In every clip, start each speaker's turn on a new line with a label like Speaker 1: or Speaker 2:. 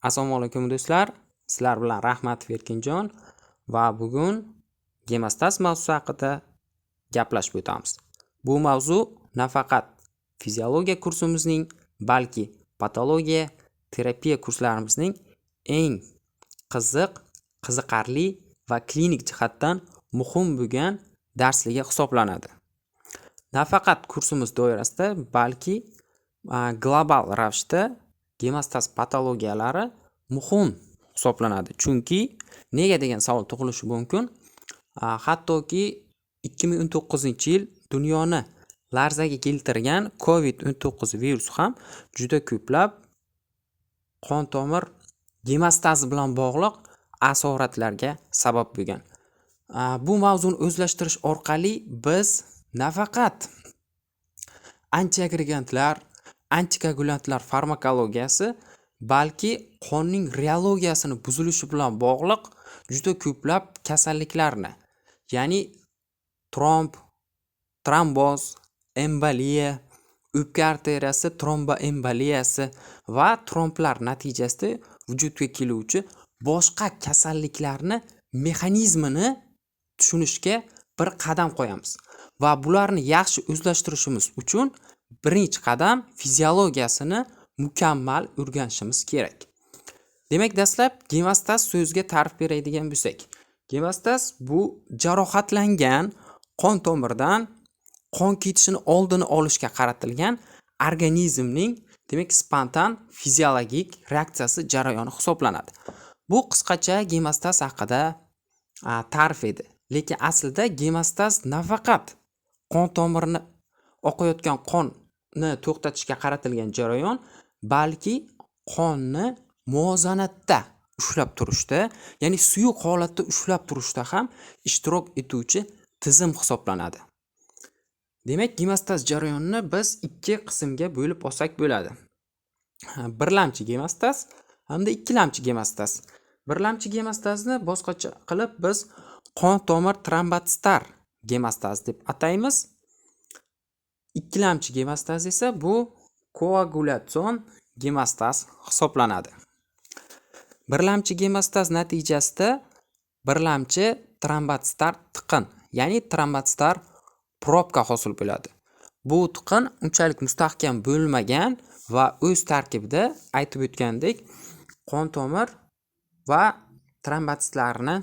Speaker 1: Assalomu alaykum do'stlar. Sizlar bilan Rahmatov Erkinjon va bugun gemostas mavzusi haqida gaplashib o'tamiz. Bu mavzu nafaqat fiziologiya kursimizning, balki patologiya, terapiya kurslarimizning eng qiziqarli va klinik jihatdan muhim bo'lgan darsligi hisoblanadi. Nafaqat kursimiz doirasida, balki global ravishda gemostas patologiyalari muhim hisoblanadi. Chunki nega degan savol tug'ilishi mumkin. Hattoki 2019-yil dunyoni larzaga keltirgan COVID-19 virusi ham juda ko'plab qon tomir gemostazi bilan bog'liq asoratlarga sabab bo'lgan. Bu mavzuni o'zlashtirish orqali biz nafaqat antiagregantlar, antikoagulantlar farmakologiyasi, balki qonning reologiyasini buzilishi bilan bog'liq juda ko'plab kasalliklarni, ya'ni tromboz, emboliya, o'pka arteriyasi tromboemboliyasi va tromblar natijasida vujudga keluvchi boshqa kasalliklarni mexanizmini tushunishga bir qadam qo'yamiz va bularni yaxshi o'zlashtirishimiz uchun birinchi qadam fiziologiyasini mukammal o'rganishimiz kerak. Demak, dastlab gemostas so'ziga ta'rif beradigan bo'lsak, gemostas bu jarohatlangan qon tomirdan qon ketishini oldini olishga qaratilgan organizmning, demak, spontan fiziologik reaksiyasi jarayoni hisoblanadi. Bu qisqacha gemostas haqida ta'rif edi. Lekin aslida gemostas nafaqat qon tomirini oqayotgan qonni to'xtatishga qaratilgan jarayon, balki qonni muvozanatda ushlab turishda, ya'ni suyuq holatda ushlab turishda ham ishtirok etuvchi tizim hisoblanadi. Demak, gemostas jarayonini biz ikki qismga bo'lib olsak bo'ladi. Birlamchi gemostas hamda ikkilamchi gemostas. Birlamchi gemostasni boshqacha qilib biz qon tomir trombotsitar gemostas deb ataymiz. Ikkilamchi gemostas esa bu koagulyatsion gemostas hisoblanadi. Birlamchi gemostas natijasida birlamchi trombotsitar tiqin, ya'ni trombotsitar probka hosil bo'ladi. Bu tiqin unchalik mustahkam bo'lmagan va o'z tarkibida aytib o'tgandek qon tomir va trombotsitlarni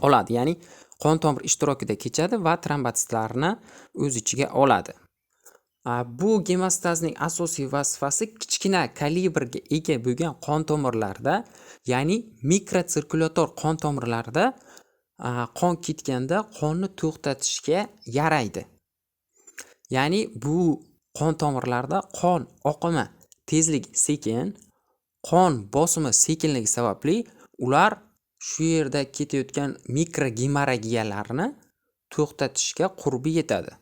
Speaker 1: oladi, ya'ni qon tomir ishtirokida kechadi va trombotsitlarni o'z ichiga oladi. Bu gemostasning asosiy vazifasi kichkina kalibrga ega bo'lgan qon tomirlarda, ya'ni mikrosirkulyator qon tomirlarda qon ketganda qonni to'xtatishga yaraydi. Ya'ni bu qon tomirlarda qon oqimi tezligi sekin, qon bosimi sekinligi sababli ular shu yerda ketayotgan mikrogemoragiyalarni to'xtatishga qurbi yetadi.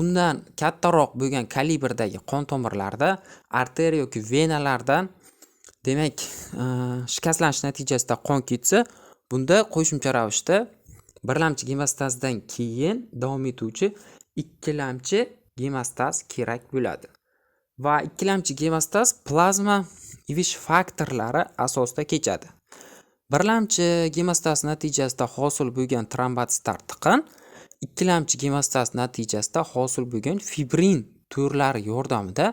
Speaker 1: Undan kattaroq bo'lgan kalibrdagi qon tomirlarda, arteriya yoki venalardan, demak, shikastlanish natijasida qon ketsa, bunda qo'shimcha ravishda birlamchi gemostasdan keyin davom etuvchi ikkilamchi gemostas kerak bo'ladi. Va ikkilamchi gemostas plazma ivish faktorlari asosida kechadi. Birlamchi gemostas natijasida hosil bo'lgan trombotsitar tiqin ikkilamchi gemostas natijasida hosil bo'lgan fibrin to'rlari yordamida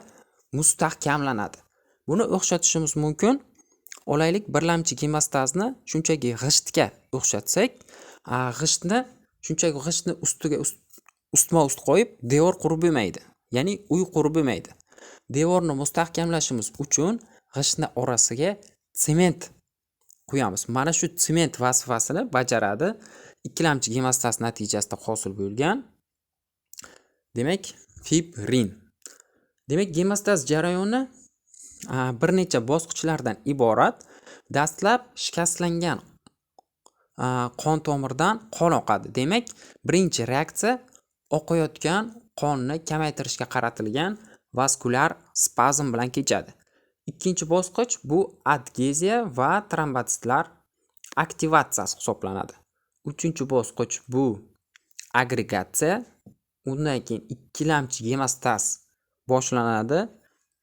Speaker 1: mustahkamlanadi. Buni o'xshatishimiz mumkin. Olaylik, birlamchi gemostasni shunchaki g'ishtga o'xshatsak, g'ishtni ustiga ustma-ust qo'yib devor qurib bo'lmaydi. Ya'ni uy qurib bo'lmaydi. Devorni mustahkamlashimiz uchun g'ishtni orasiga sement qo'yamiz. Mana shu sement vazifasini bajaradi ikkilamchi gemostas natijasida hosil bo'lgan, demak, fibrin. Demak, gemostas jarayoni bir necha bosqichlardan iborat. Dastlab shikastlangan qon tomirdan qon oqadi. Demak, birinchi reaksiya oqayotgan qonni kamaytirishga qaratilgan vaskulyar spazm bilan kechadi. Ikkinchi bosqich bu adgeziya va trombotsitlar aktivatsiyasi hisoblanadi. Uchinchi bosqich bu agregatsiya. Undan keyin ikkilamchi gemostas boshlanadi,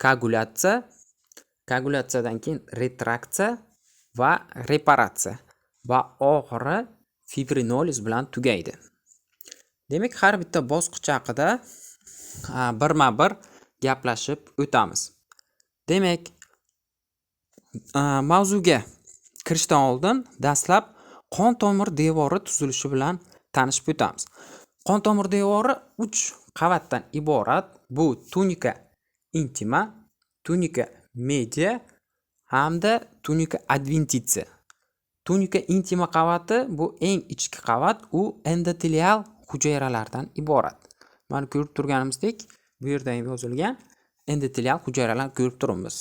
Speaker 1: koagulyatsiya koagulyatsiyadan keyin retraksiya va reparatsiya va oxiri fibrinoliz bilan tugaydi. Demak, har bitta bosqich haqida birma-bir gaplashib o'tamiz. Demak, mavzuga kirishdan oldin dastlab qon tomir devori tuzilishi bilan tanishib o'tamiz. Qon tomir devori 3 qavatdan iborat. Bu tunika intima, tunika media hamda tunika adventitia. Tunika intima qavati bu eng ichki qavat, u endotelial hujayralardan iborat. Mana ko'rib turganimizdek, bu yerda ham yozilgan endotelial hujayralar ko'rib turibmiz.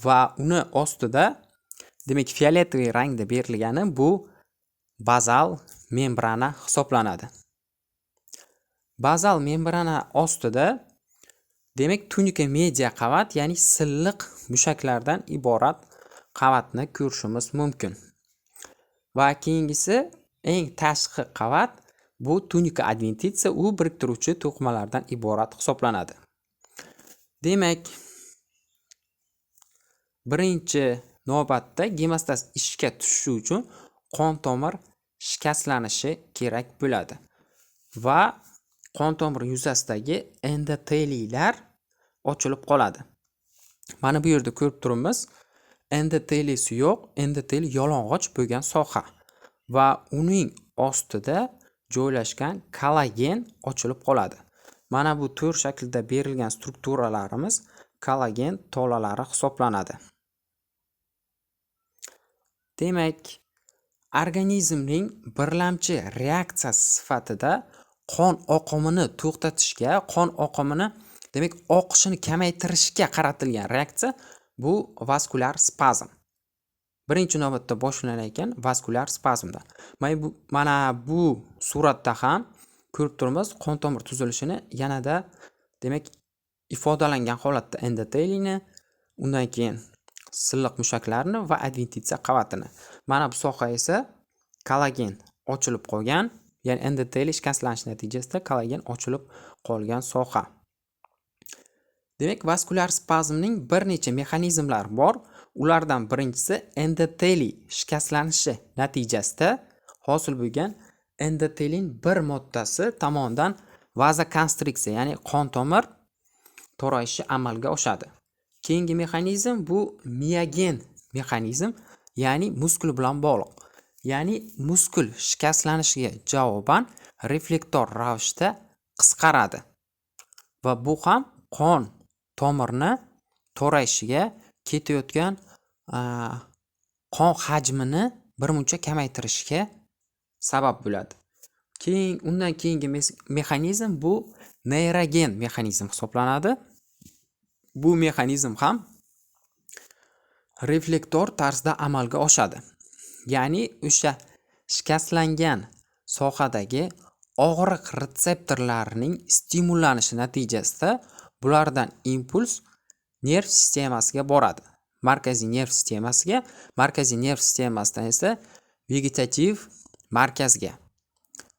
Speaker 1: Va uni ostida, demak, fioletoviy rangda berilgani bu bazal membrana hisoblanadi. Bazal membrana ostida, demak, tunika media qavat, ya'ni silliq mushaklardan iborat qavatni ko'rishimiz mumkin. Va keyingisi eng tashqi qavat bu tunika adventitia, u biriktiruvchi to'qimalardan iborat hisoblanadi. Demak, birinchi navbatda gemostaz ishga tushishi uchun qon tomir shikastlanishi kerak bo'ladi va qon tomir yuzasidagi endoteliyalar ochilib qoladi. Mana bu yerda ko'rib turibmiz, endoteliyasi yo'q, endoteliy yalang'och bo'lgan soha va uning ostida joylashgan kollagen ochilib qoladi. Mana bu to'r shaklida berilgan strukturalarimiz kollagen tolalari hisoblanadi. Demak, organizmning birlamchi reaksiyasi sifatida qon oqimini to'xtatishga, qon oqimini, demak, oqishini kamaytirishga qaratilgan reaksiya bu vaskulyar spazm. Birinchi navbatda boshlangan ekan vaskulyar spazmdan. Mana bu suratda ham ko'rib turibmiz qon tomir tuzilishini yanada, demak, ifodalangan holatda endoteliyni, undan keyin silliq mushaklarni va adventitsiya qavatini. Mana bu soha esa kollagen ochilib qolgan, ya'ni endoteliy shikastlanish natijasida kollagen ochilib qolgan soha. Demak, vaskulyar spazmning bir necha mexanizmlari bor. Ulardan birinchisi endoteliy shikastlanishi natijasida hosil bo'lgan endotelin bir moddasi tomonidan vazokonstriksiya, ya'ni qon tomir to'rayishi amalga oshadi. Keyingi mexanizm bu miogen mexanizm, ya'ni muskul bilan bog'liq. Ya'ni muskul shikastlanishiga javoban reflektor ravishda qisqaradi. Va bu ham qon tomirni to'rayishiga ketayotgan qon hajmini birmuncha kamaytirishga sabab bo'ladi. Undan keyingi mexanizm bu neyrogen mexanizm hisoblanadi. Bu mexanizm ham reflektor tarzda amalga oshadi. Ya'ni o'sha shikastlangan sohadagi og'riq retseptorlarining stimullanishi natijasida bulardan impuls nerv sistemasiga boradi. Markaziy nerv sistemasiga, markaziy nerv sistemasidan esa vegetativ markazga,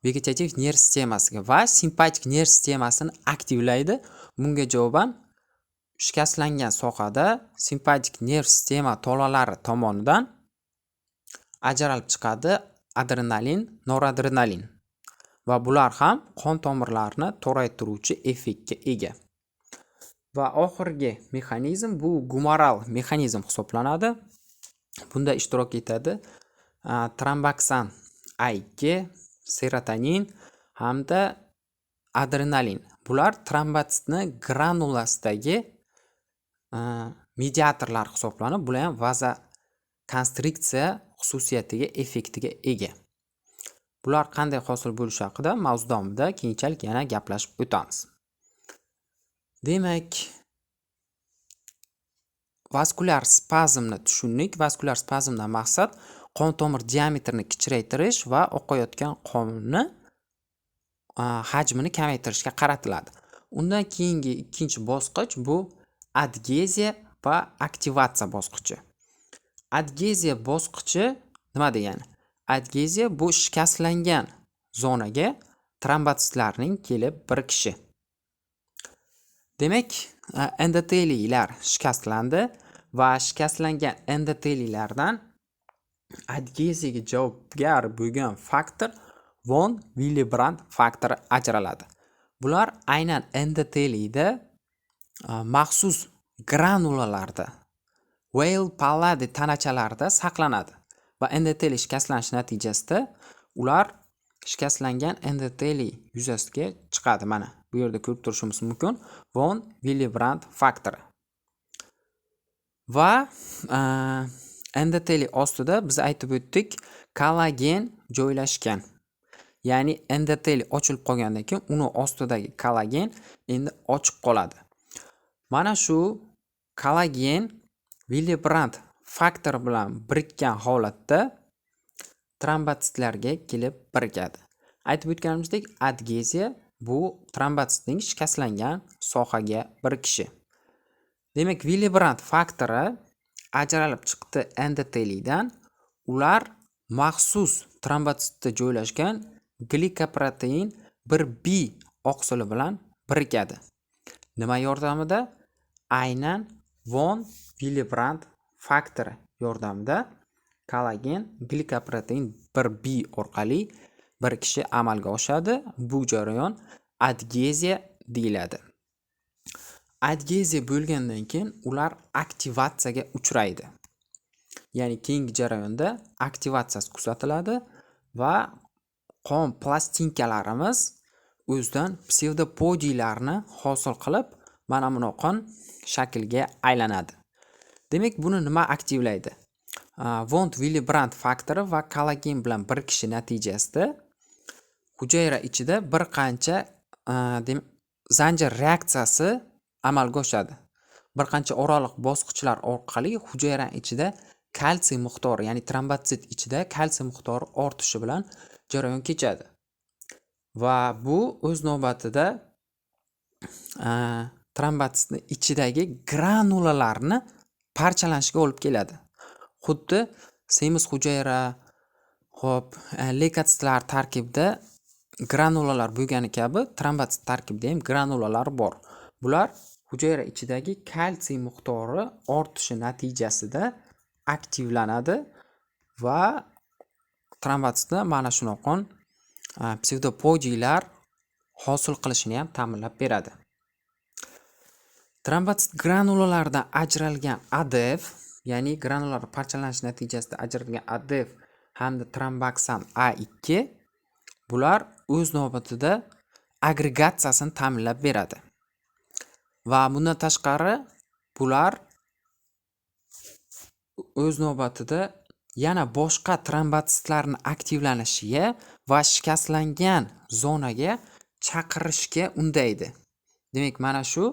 Speaker 1: vegetativ nerv sistemasiga va simpatik nerv sistemasini aktivlaydi. Bunga javoban shikastlangan sohada simpatik nerv sistema tolalari tomonidan ajralib chiqadi adrenalin, noradrenalin va bular ham qon tomirlarini toraytiruvchi effektga ega. Va oxirgi mexanizm bu gumoral mexanizm hisoblanadi. Bunda ishtirok etadi tromboksan A2, serotonin hamda adrenalin. Bular trombositni granulasidagi mediatorlar hisoblanib, bular ham vazokonstriksiya xususiyatiga, effektiga ega. Bular qanday hosil bo'lishi haqida mavzu davomida keyinchalik yana gaplashib o'tamiz. Demak, vaskulyar spazmni tushundik. Vaskulyar spazmdan maqsad qon tomir diametrini kichraytirish va oqayotgan qonni hajmini kamaytirishga qaratiladi. Undan keyingi ikkinchi bosqich bu adgeziya va aktivatsiya bosqichi. Adgeziya bosqichi nima degani? Adgeziya bu shikastlangan zonaga trombositlarning kelib birikishi. Demak, endoteliyalar shikastlandi va shikastlangan endoteliyalardan adgeziyaga javobgar bo'lgan faktor von Willebrand faktori ajraladi. Bular aynan endoteliyda maxsus granulalarda Weil palladi tanachalarda saqlanadi va endoteliy shikastlanish natijasida ular shikastlangan endoteliy yuzasiga chiqadi. Mana bu yerda ko'rib turishimiz mumkin von Willebrand faktori. Va endoteliy ostida biz aytib o'tdik, kollagen joylashgan. Ya'ni endoteliy ochilib qolgandan keyin uni ostidagi kollagen endi ochiq qoladi. Mana shu kollagen Willebrand faktori bilan birikkan holatda trombotsitlarga kelib birikadi. Aytib o'tganimizdek, adgeziya bu trombotsitning shikastlangan sohaga birikishi. Demak, Willebrand faktori ajralib chiqdi endoteliydan. Ular maxsus trombotsitda joylashgan glikoprotein 1B oqsili bilan birikadi. Nima yordamida? Aynan von Willebrand faktori yordamida kollagen glikoprotein 1B orqali birikishi amalga oshadi. Bu jarayon adgeziya deyiladi. Adgeziya bo'lgandan keyin ular aktivatsiyaga uchraydi. Ya'ni keyingi jarayonda aktivatsiyasi kuzatiladi va qon plastinkalarimiz o'zidan psevdopodiylarni hosil qilib, mana bunaqa shaklga aylanadi. Demak, buni nima aktivlaydi? Von Willebrand faktori va kollagen bilan birikishi natijasida hujayra ichida bir qancha zanjir reaksiyasi amalga oshadi. Bir qancha oraliq bosqichlar orqali hujayra ichida kalsiy miqdori, ya'ni trombotsit ichida kalsiy miqdori ortishi bilan jarayon kechadi. Va bu o'z navbatida trombotsitni ichidagi granulalarni parchalanishiga olib keladi. Xuddi semiz hujayra, leykotitlar tarkibida granulalar bo'lgani kabi trombotsit tarkibida ham granulalar bor. Bular hujayra ichidagi kalsiy miqdori ortishi natijasida aktivlanadi va trombotsitni mana shunaqa psevdopodiylar hosil qilishini ham ta'minlab beradi. Trombotsit granulalardan ajralgan ADF, ya'ni granulalar parchalanish natijasida ajralgan ADF hamda tromboksan A2 bular o'z navbatida agregatsiyasini ta'minlab beradi. Va bundan tashqari bular o'z navbatida yana boshqa trombotsitlarning aktivlanishiga va shikastlangan zonaga chaqirishga undaydi. Demak, mana shu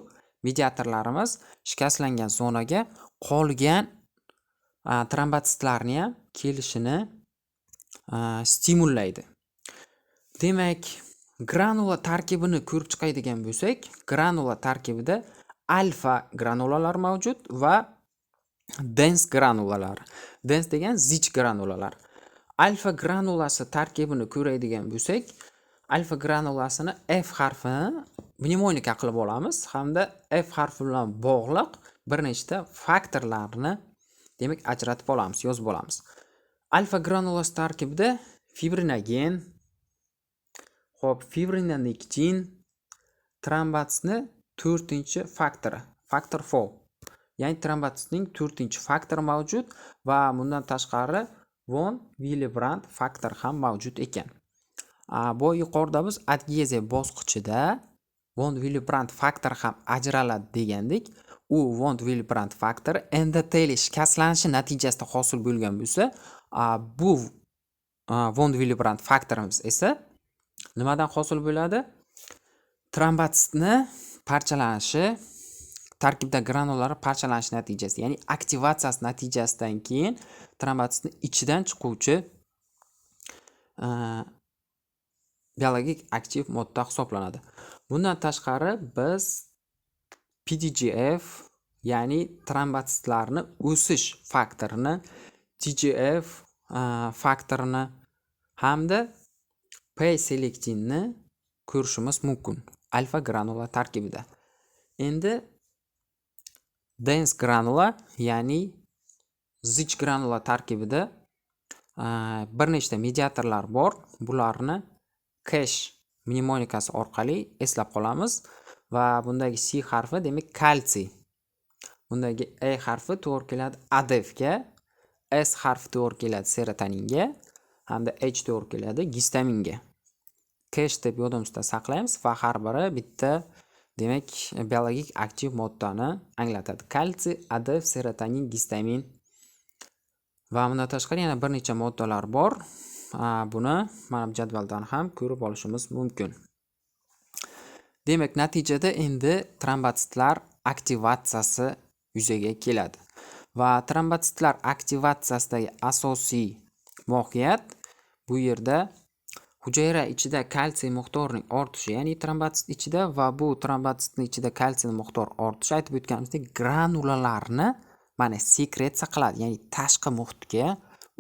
Speaker 1: mediatorlarimiz shikastlangan zonaga qolgan trombotsitlarni ham kelishini stimullaydi. Demak, granula tarkibini ko'rib chiqadigan bo'lsak, granula tarkibida alfa granulalar mavjud va dens granulalar. Dens degan zich granulalar. Alfa granulasi tarkibini ko'radigan bo'lsak, alfa granulasini F harfini mnemonika qilib olamiz hamda F harfi bilan bog'liq bir nechta faktorlarni demak ajratib olamiz, yozib olamiz. Alfa granulasi tarkibida fibrinogen, fibrinonektin, trombotsitni 4-faktori, faktor 4. Ya'ni trombotsitning 4-faktori mavjud va bundan tashqari von Willebrand faktori ham mavjud ekan. Bu yuqorida biz adgeziya bosqichida von Willebrand faktori ham ajraladi degandik. U von Willebrand faktori endoteliy shikastlanishi natijasida hosil bo'lgan bo'lsa, bu von Willebrand faktorimiz esa nimadan hosil bo'ladi? Trombotsitni parchalanishi, tarkibda granulalar parchalanish natijasida, ya'ni aktivatsiyasi natijasidan keyin trombotsitni ichidan chiquvchi biologik aktiv modda hisoblanadi. Bundan tashqari biz PDGF, ya'ni trombotsitlarni o'sish faktorini, TGF faktorini hamda P-selektinni ko'rishimiz mumkin alfa granula tarkibida. Endi dense granula, ya'ni zich granula tarkibida bir nechta mediatorlar bor. Bularni cache mnemonikasi orqali eslab qolamiz va bundagi C harfi demak kalsiy. Bundagi E harfi to'g'ri keladi ADFga, S harfi to'g'ri keladi serotoninga hamda H to'g'ri keladi gistaminga. Cache deb yodimizda saqlaymiz va har biri bitta demak biologik aktiv moddani anglatadi. Kalsiy, ADF, serotonin, gistamin va bundan tashqari yana bir necha moddalar bor. Buni mana bu jadvaldan ham ko'rib olishimiz mumkin. Demak, natijada endi trombotsitlar aktivatsiyasi yuzaga keladi. Va trombotsitlar aktivatsiyasidagi asosiy mohiyat bu yerda hujayra ichida kalsiy miqdorining ortishi, ya'ni trombotsit ichida va bu trombotsitning ichida kalsiy miqdori ortishi, aytib o'tganimizdek, granulalarni mana sekretsiya qiladi, ya'ni tashqi muhitga,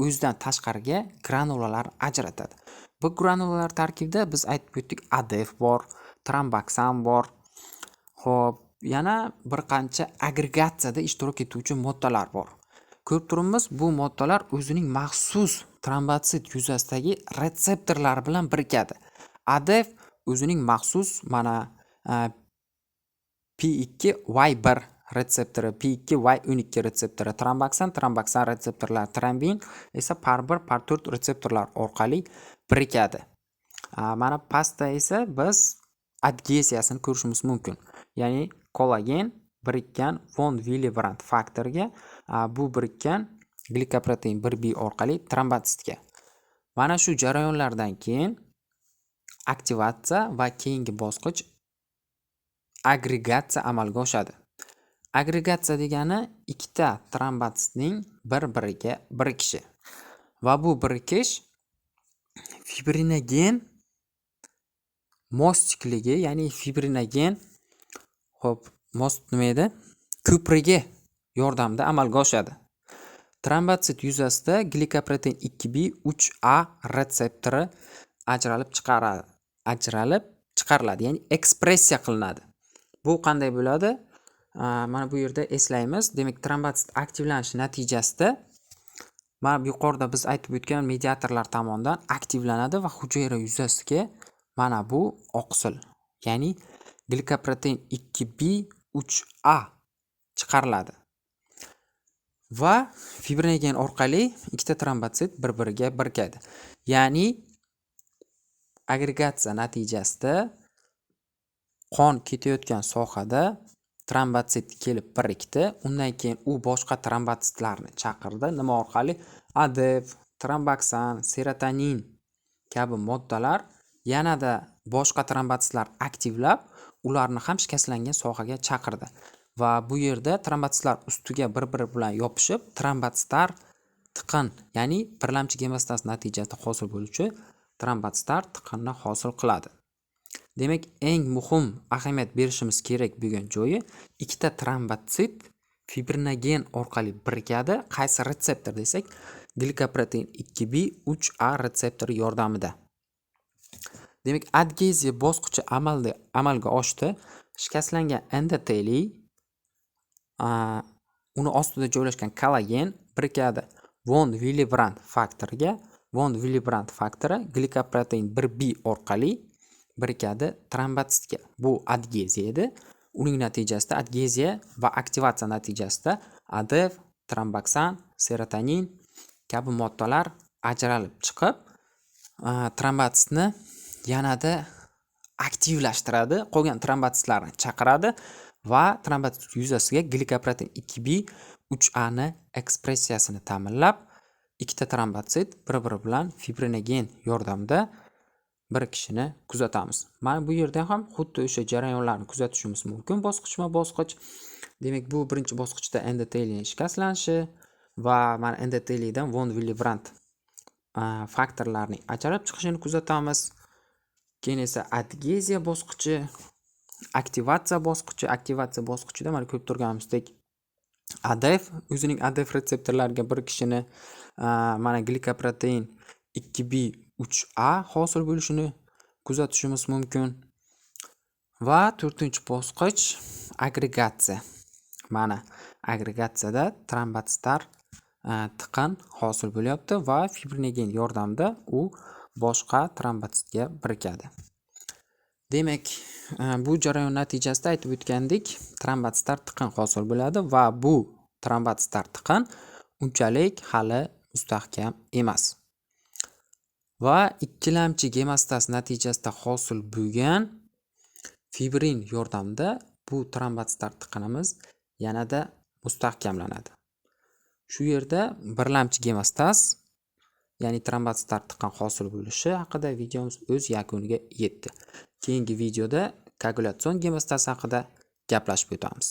Speaker 1: o'zidan tashqariga granulalar ajratadi. Bu granulalar tarkibida biz aytib o'tdik, ADF bor, tromboksan bor. Xo'p, yana bir qancha agregatsiyada ishtirok etuvchi moddalar bor. Ko'rib turibmiz, bu moddalar o'zining maxsus trombotsit yuzasidagi retseptorlar bilan birikadi. ADF o'zining maxsus mana P2Y1 retseptori, P2Y12 retseptori, tromboksan retseptorlari, trombin esa par1, par4 retseptorlar orqali birikadi. Mana pastda esa biz adgeziyasini ko'rishimiz mumkin. Ya'ni kollagen birikkan von Willebrand faktoriga, bu birikkan glikoprotein 1B orqali trombotsitga. Mana shu jarayonlardan keyin aktivatsiya va keyingi bosqich agregatsiya amalga oshadi. Agregatsiya degani ikkita trombotsitning bir-biriga birikishi. Va bu birikish fibrinogen mostichligi, ya'ni fibrinogen most nima edi? Ko'prigi yordamida amalga oshadi. Trombotsit yuzasida glikoprotein 2B, 3A retseptori ajralib chiqariladi, ya'ni ekspressiya qilinadi. Bu qanday bo'ladi? Mana bu yerda eslaymiz. Demak, trombotsit aktivlanishi natijasida mana bu yuqorida biz aytib o'tgan mediatorlar tomonidan aktivlanadi va hujayra yuzasiga mana bu oqsil, ya'ni glikoprotein 2B, 3A chiqariladi. Va fibrinogen orqali ikkita trombotsit bir-biriga birikadi. Ya'ni agregatsiya natijasida qon ketayotgan sohada trombotsit kelib birikdi. Undan keyin u boshqa trombotsitlarni chaqirdi. Nima orqali? ADF, tromboksan, serotonin kabi moddalar yanada boshqa trombotsitlar aktivlab, ularni ham shikastlangan sohaga chaqirdi. Va bu yerda trombotsitlar ustiga bir-biri bilan yopishib, trombotsitlar tiqin, ya'ni birlamchi gemostaz natijasida hosil bo'luvchi trombotsitlar tiqinni hosil qiladi. Demak, eng muhim ahamiyat berishimiz kerak bo'lgan joyi, ikkita trombotsit fibrinogen orqali birikadi. Qaysi retseptor desak, glikoprotein 2B, 3A retseptori yordamida. Demak, adgeziya bosqichi amalga oshdi. Shikastlangan endoteliy, uni ostida joylashgan kollagen birikadi von Willebrand faktoriga. Von Willebrand faktori glikoprotein 1B orqali birikadi trombotsitga. Bu adgeziya edi. Uning natijasida adgeziya va aktivatsiya natijasida ADF, tromboksan, serotonin kabi moddalar ajralib chiqib, trombotsitni yanada aktivlashtiradi, qolgan trombotsitlarni chaqiradi va trombotsit yuzasiga glikoprotein 2B, 3A ni ekspressiyasini ta'minlab, ikkita trombotsit bir-biri bilan fibrinogen yordamida birikishini kuzatamiz. Mana bu yerda ham xuddi o'sha jarayonlarni kuzatishimiz mumkin bosqichma-bosqich. Demak, bu birinchi bosqichda endoteliy shikastlanishi va mana endotelidan von Willebrand faktorlarning ajralib chiqishini kuzatamiz. Keyin esa adgeziya bosqichi, aktivatsiya bosqichida mana ko'rib turganimizdek ADF o'zining ADF retseptorlariga birikishini, mana glikoprotein 2B, 3A hosil bo'lishini kuzatishimiz mumkin. Va 4-bosqich agregatsiya. Mana agregatsiyada trombotsitar tiqin hosil bo'lyapti va fibrinogen yordamida u boshqa trombotsitga birikadi. Demak, bu jarayon natijasida aytib o'tgandek, trombotsitar tiqin hosil bo'ladi va bu trombotsitar tiqin unchalik hali mustahkam emas. Va ikkilamchi gemostaz natijasida hosil bo'lgan fibrin yordamida bu trombotsitar tiqinimiz yanada mustahkamlanadi. Shu yerda birlamchi gemostaz, ya'ni trombotsitar tiqin hosil bo'lishi haqida videomiz o'z yakuniga yetdi. Keyingi videoda koagulyatsion gemostaz haqida gaplashib o'tamiz.